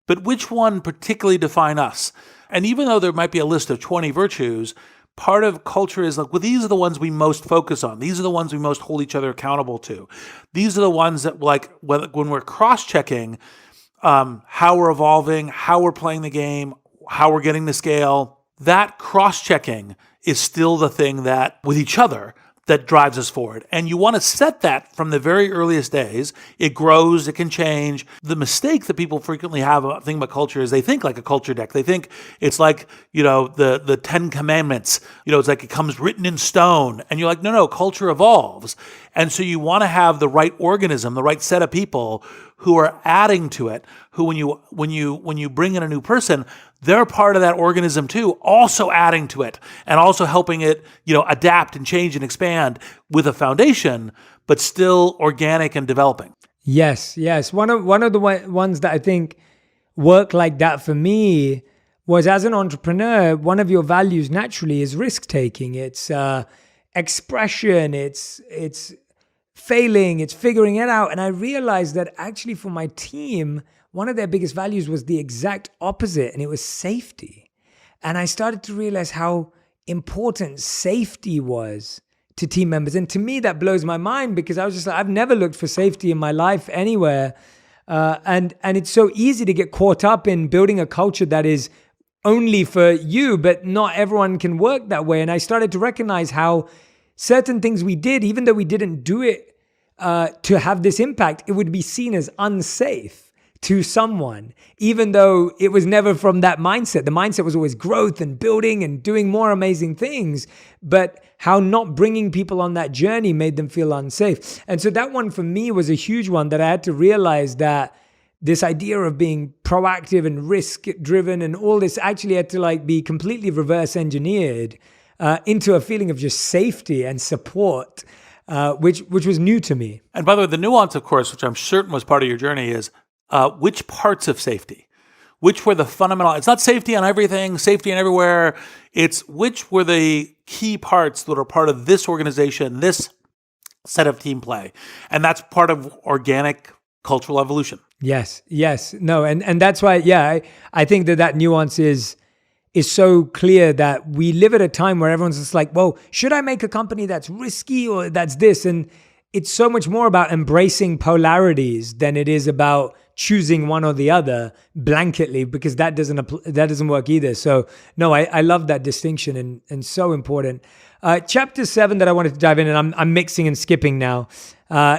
but which one particularly define us? And even though there might be a list of 20 virtues, part of culture is like, well, these are the ones we most focus on. These are the ones we most hold each other accountable to. These are the ones that, like, when we're cross-checking how we're evolving, how we're playing the game, how we're getting to scale, that cross-checking is still the thing that, with each other, that drives us forward. And you want to set that from the very earliest days. It grows, it can change. The mistake that people frequently have about thinking about culture is they think like a culture deck. They think it's like, the 10 Commandments. It's like it comes written in stone. And you're like, no, culture evolves. And so you want to have the right organism, the right set of people who are adding to it, who when you bring in a new person, they're part of that organism too, also adding to it and also helping it, adapt and change and expand with a foundation, but still organic and developing. Yes. One of the ones that I think work like that for me was, as an entrepreneur, one of your values naturally is risk taking. It's expression. It's failing. It's figuring it out. And I realized that actually for my team, one of their biggest values was the exact opposite, and it was safety. And I started to realize how important safety was to team members. And to me, that blows my mind because I was just like, I've never looked for safety in my life anywhere. And it's so easy to get caught up in building a culture that is only for you, but not everyone can work that way. And I started to recognize how certain things we did, even though we didn't do it to have this impact, it would be seen as unsafe to someone, even though it was never from that mindset. The mindset was always growth and building and doing more amazing things, but how not bringing people on that journey made them feel unsafe. And so that one for me was a huge one that I had to realize that this idea of being proactive and risk driven and all this actually had to like be completely reverse engineered into a feeling of just safety and support, which was new to me. And by the way, the nuance, of course, which I'm certain was part of your journey is which parts of safety, which were the fundamental, it's not safety on everything, safety on everywhere. It's which were the key parts that are part of this organization, this set of team play. And that's part of organic cultural evolution. Yes. No, and that's why, I think that nuance is so clear that we live at a time where everyone's just like, well, should I make a company that's risky or that's this? And it's so much more about embracing polarities than it is about choosing one or the other blanketly, because that doesn't work either. So no, I love that distinction and so important. Chapter 7 that I wanted to dive in, and I'm mixing and skipping now,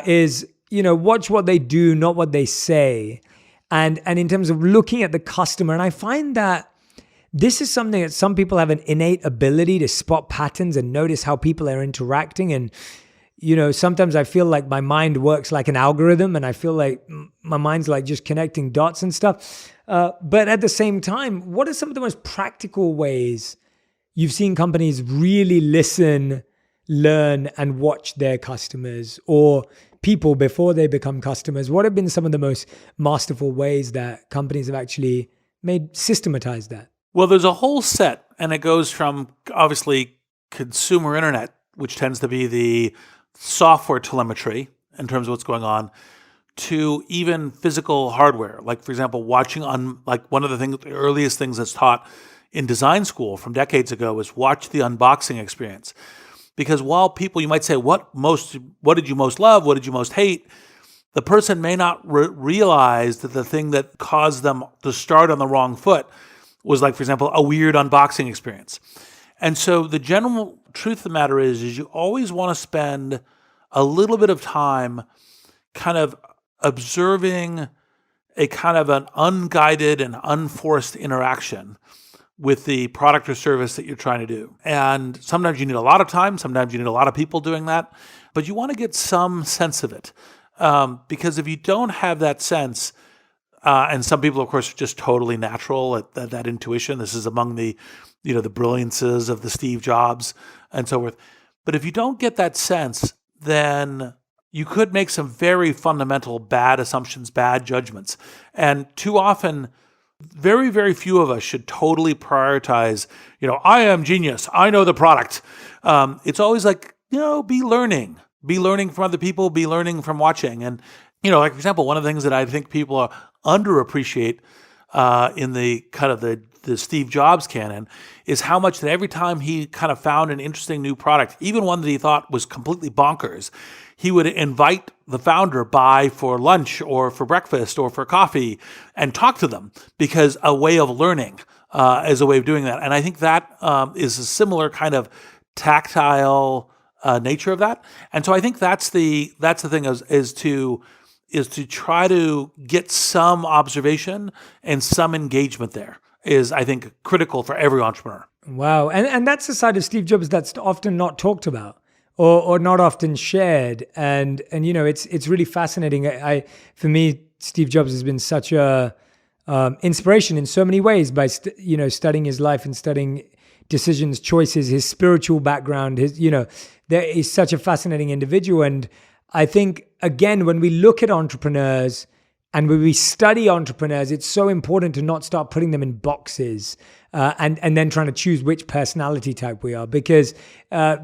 is, watch what they do, not what they say. And in terms of looking at the customer, and I find that this is something that some people have an innate ability to spot patterns and notice how people are interacting. And sometimes I feel like my mind works like an algorithm and I feel like my mind's like just connecting dots and stuff. But at the same time, what are some of the most practical ways you've seen companies really listen, learn, and watch their customers or people before they become customers? What have been some of the most masterful ways that companies have actually systematized that? Well, there's a whole set, and it goes from obviously consumer internet, which tends to be the software telemetry in terms of what's going on, to even physical hardware. Like, for example, watching on, like, one of the earliest things that's taught in design school from decades ago was watch the unboxing experience. Because while people, you might say, what did you most love? What did you most hate? The person may not realize that the thing that caused them to start on the wrong foot was, like, for example, a weird unboxing experience. And so the general truth of the matter is you always want to spend a little bit of time kind of observing a kind of an unguided and unforced interaction with the product or service that you're trying to do. And sometimes you need a lot of time, sometimes you need a lot of people doing that, but you want to get some sense of it. Because if you don't have that sense, and some people, of course, are just totally natural at that intuition. This is among the brilliances of the Steve Jobs and so forth. But if you don't get that sense, then you could make some very fundamental bad assumptions, bad judgments. And too often, very, very few of us should totally prioritize, I am genius, I know the product. It's always like, be learning from other people, be learning from watching. And, like, for example, one of the things that I think people underappreciate in the kind of the Steve Jobs canon is how much that every time he kind of found an interesting new product, even one that he thought was completely bonkers, he would invite the founder by for lunch or for breakfast or for coffee and talk to them, because a way of learning is a way of doing that. And I think that is a similar kind of tactile nature of that. And so I think that's the thing is to try to get some observation and some engagement there is, I think, critical for every entrepreneur. Wow. And that's the side of Steve Jobs that's often not talked about or not often shared. And it's really fascinating. For me, Steve Jobs has been such a inspiration in so many ways by studying his life and studying decisions, choices, his spiritual background. There is such a fascinating individual. And I think, again, when we look at entrepreneurs and when we study entrepreneurs, it's so important to not start putting them in boxes and then trying to choose which personality type we are, because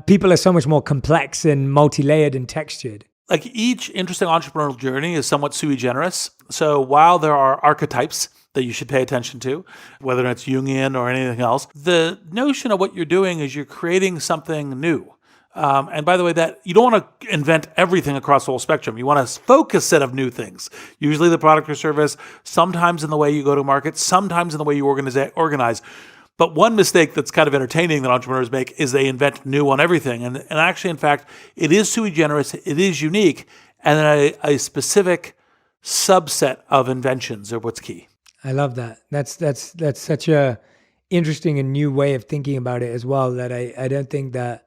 people are so much more complex and multi-layered and textured. Like, each interesting entrepreneurial journey is somewhat sui generis. So while there are archetypes that you should pay attention to, whether it's Jungian or anything else, the notion of what you're doing is you're creating something new. And by the way, that you don't want to invent everything across the whole spectrum. You want to focus a set of new things, usually the product or service, sometimes in the way you go to market, sometimes in the way you organize. But one mistake that's kind of entertaining that entrepreneurs make is they invent new on everything. And actually, in fact, it is sui generis, it is unique, and then a specific subset of inventions are what's key. I love that. That's such a interesting and new way of thinking about it as well, that I don't think that,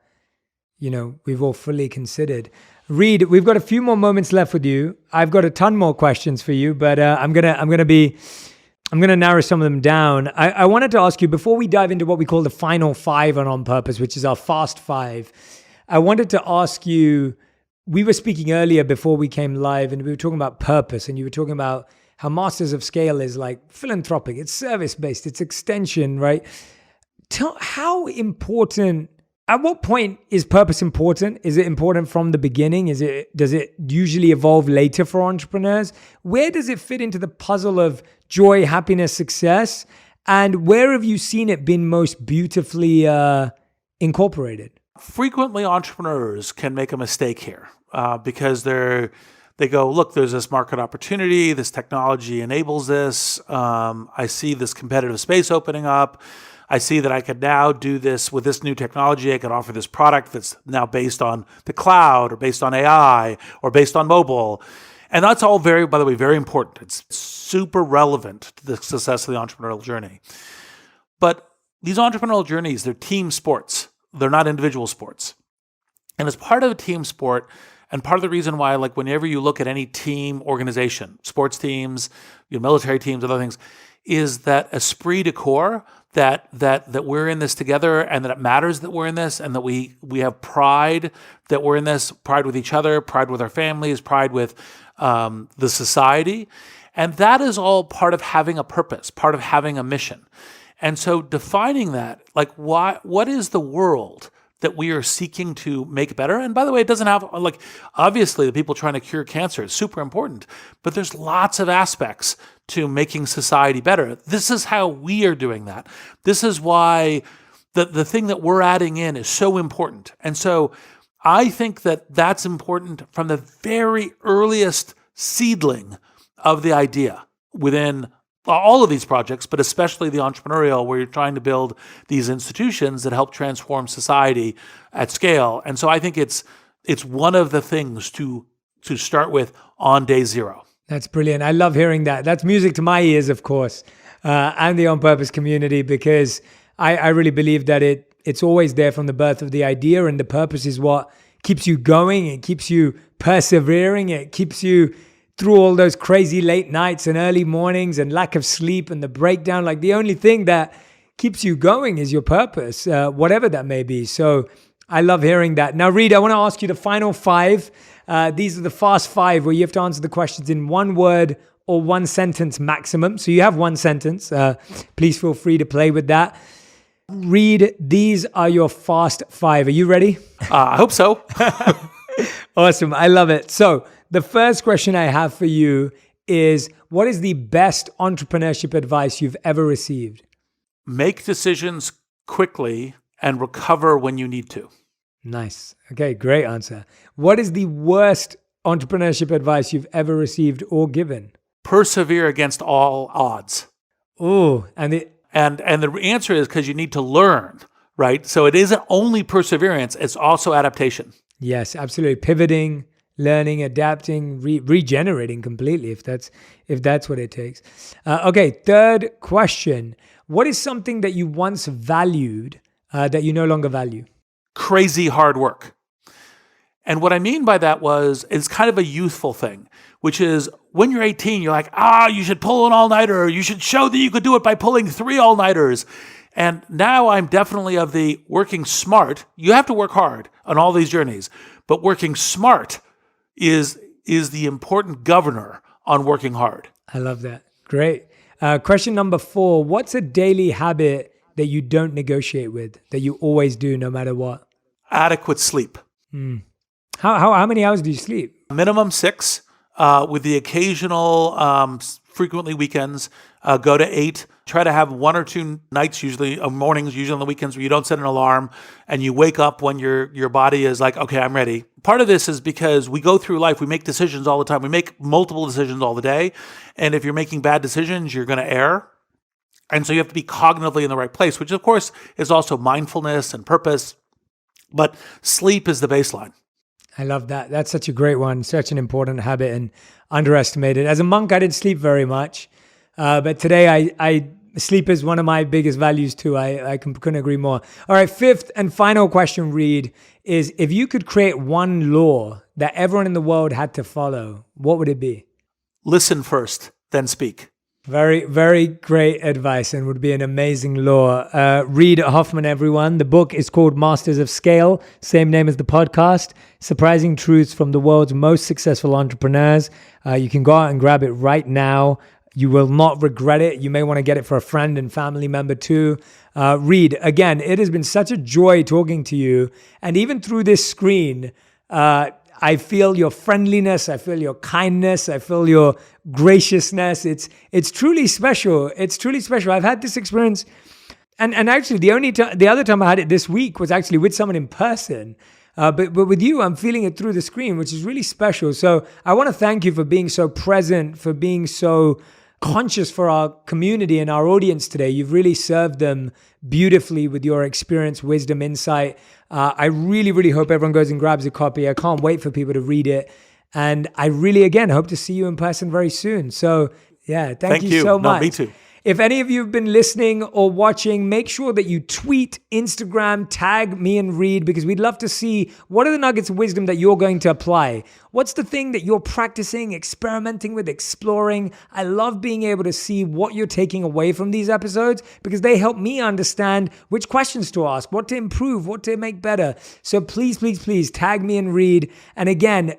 we've all fully considered. Reid, we've got a few more moments left with you. I've got a ton more questions for you, but I'm gonna narrow some of them down. I wanted to ask you, before we dive into what we call the final 5 on Purpose, which is our fast 5, I wanted to ask you, we were speaking earlier before we came live, and we were talking about purpose, and you were talking about how Masters of Scale is like philanthropic, it's service-based, it's extension, right? How important, at what point is purpose important? Is it important from the beginning? Does it usually evolve later for entrepreneurs? Where does it fit into the puzzle of joy, happiness, success? And where have you seen it been most beautifully incorporated? Frequently, entrepreneurs can make a mistake here because they go, look, there's this market opportunity, this technology enables this. I see this competitive space opening up. I see that I could now do this with this new technology. I could offer this product that's now based on the cloud or based on AI or based on mobile. And that's all by the way, very important. It's super relevant to the success of the entrepreneurial journey. But these entrepreneurial journeys, they're team sports. They're not individual sports. And as part of a team sport, and part of the reason why, like whenever you look at any team organization, sports teams, military teams, other things, is that esprit de corps, that we're in this together, and that it matters that we're in this, and that we have pride that we're in this, pride with each other, pride with our families, pride with the society. And that is all part of having a purpose, part of having a mission. And so defining that, like what is the world that we are seeking to make better? And by the way, it doesn't have, like, obviously the people trying to cure cancer is super important, but there's lots of aspects to making society better. This is how we are doing that. This is why the thing that we're adding in is so important. And so I think that that's important from the very earliest seedling of the idea within all of these projects, but especially the entrepreneurial, where you're trying to build these institutions that help transform society at scale. And so I think it's one of the things to start with on day 0. That's brilliant. I love hearing that. That's music to my ears, of course, and the On Purpose community, because I really believe that it's always there from the birth of the idea, and the purpose is what keeps you going. It keeps you persevering. It keeps you through all those crazy late nights and early mornings and lack of sleep and the breakdown. Like, the only thing that keeps you going is your purpose, whatever that may be. So I love hearing that. Now, Reid, I want to ask you the final 5. These are the fast 5 where you have to answer the questions in 1 word or 1 sentence maximum. So you have 1 sentence. Please feel free to play with that. Reid, these are your fast 5. Are you ready? I hope so. Awesome. I love it. So the first question I have for you is, what is the best entrepreneurship advice you've ever received? Make decisions quickly and recover when you need to. Nice. Okay, great answer. What is the worst entrepreneurship advice you've ever received or given? Persevere against all odds. Oh, and the answer is because you need to learn, right? So it isn't only perseverance, it's also adaptation. Yes, absolutely. Pivoting, learning, adapting, regenerating completely, if that's what it takes. Okay, third question. What is something that you once valued that you no longer value? Crazy hard work. And what I mean by that it's kind of a youthful thing, which is when you're 18, you're like, you should pull an all-nighter. You should show that you could do it by pulling 3 all-nighters. And now I'm definitely of the working smart. You have to work hard on all these journeys, but working smart is the important governor on working hard. I love that. Great. Question number 4. What's a daily habit that you don't negotiate with, that you always do no matter what? Adequate sleep. How many hours do you sleep? Minimum 6, with the occasional, frequently weekends, go to 8. Try to have 1 or 2 nights, usually mornings, usually on the weekends, where you don't set an alarm and you wake up when your body is like, okay, I'm ready. Part of this is because we go through life, we make decisions all the time. We make multiple decisions all the day. And if you're making bad decisions, you're going to err. And so you have to be cognitively in the right place, which of course is also mindfulness and purpose. But sleep is the baseline. I love that. That's such a great one. Such an important habit and underestimated. As a monk, I didn't sleep very much. But today, I sleep is one of my biggest values too. I couldn't agree more. All right, fifth and final question, Reid, is if you could create one law that everyone in the world had to follow, what would it be? Listen first, then speak. Very, very great advice and would be an amazing law. Reid Hoffman, everyone. The book is called Masters of Scale, same name as the podcast. Surprising truths from the world's most successful entrepreneurs. You can go out and grab it right now. You will not regret it. You may want to get it for a friend and family member too. Reid, again, it has been such a joy talking to you. And even through this screen, I feel your friendliness. I feel your kindness. I feel your graciousness. It's truly special. It's truly special. I've had this experience. And actually, the other time I had it this week was actually with someone in person. But with you, I'm feeling it through the screen, which is really special. So I want to thank you for being so present, for being so conscious for our community and our audience today. You've really served them beautifully with your experience, wisdom, insight. I really, really hope everyone goes and grabs a copy. I can't wait for people to read it. And I really, again, hope to see you in person very soon. So yeah, thank you so much. No, me too. If any of you have been listening or watching, make sure that you tweet, Instagram, tag me and Reid, because we'd love to see what are the nuggets of wisdom that you're going to apply. What's the thing that you're practicing, experimenting with, exploring? I love being able to see what you're taking away from these episodes because they help me understand which questions to ask, what to improve, what to make better. So please, please, please tag me and Reid. And again,